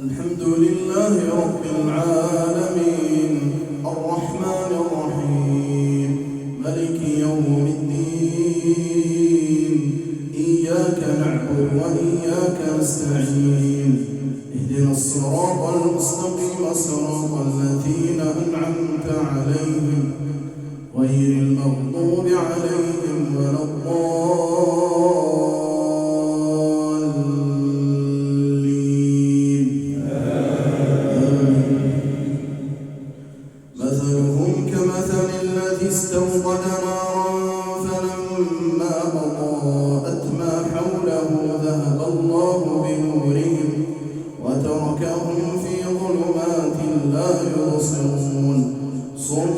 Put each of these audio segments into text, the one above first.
الحمد لله رب العالمين الرحمن الرحيم ملك يوم الدين إياك نعبد وإياك نستعين اهدنا الصراط المستقيم صراط الذين أنعمت عليهم غير المغضوب عليهم ولا مثلهم كمثل الذي استوقد نارا فلما أضاءت ما حوله ذهب الله بنورهم وتركهم في ظلمات لا يبصرون صم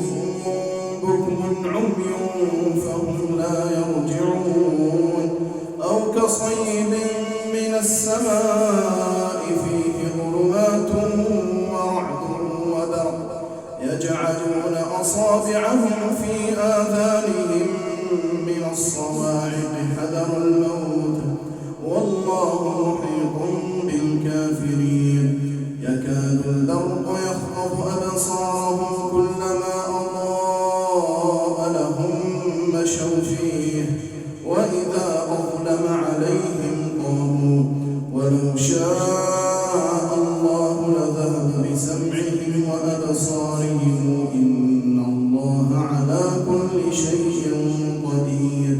بكم عمي فهم لا يرجعون أو كصيب من السماء فيه ظلمات ورعد وبرق يجعلون أصابعهم في آذانهم من الصواعق حذر الموت والله محيط بالكافرين يكاد البرق يخطف أبصارهم كلما أضاء لهم مشوا فيه وإذا أظلم عليهم قاموا ولو شاء الله لذهب بسمعهم وأبصارهم إن الله على كل شيء قدير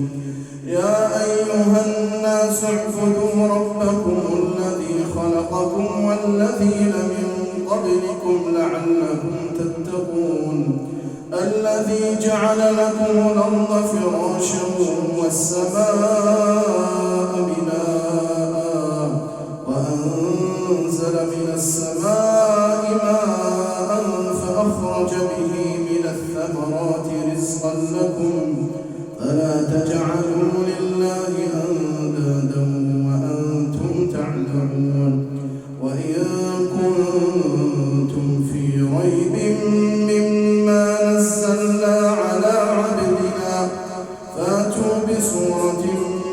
يا أيها الناس اعبدوا ربكم الذي خلقكم والذين من قبلكم لعلكم تتقون الذي جعل لكم الأرض فراشا والسماء بناء وأنزل من السماء ماء فأخرج به من الثمرات رزقا لكم فلا تجعلوا لله أندادا وأنتم تعلمون وإن كنتم في ريب مما نزلنا على عبدنا فاتوا بسورة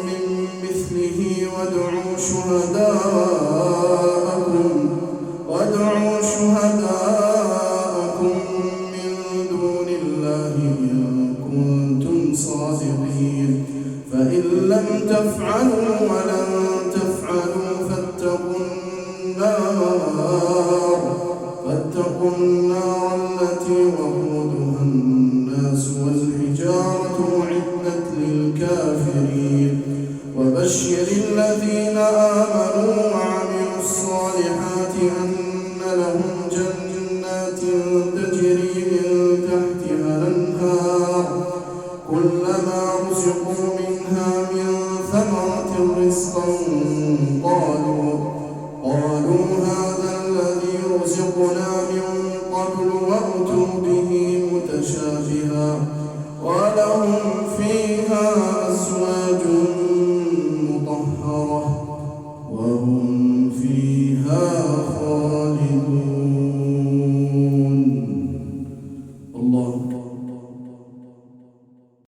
من مثله وادعوا شهداءكم من دون الله إن كنتم صادقين فإن لم تفعلوا ولن تفعلوا فاتقوا النار التي وقودها الناس والحجارة أعدت للكافرين وبشر الذين آمنوا وعملوا الصالحات أن لهم جنات تجري من تحتها الأنهار كلما رزقوا منها من ثمرة رزقا قالوا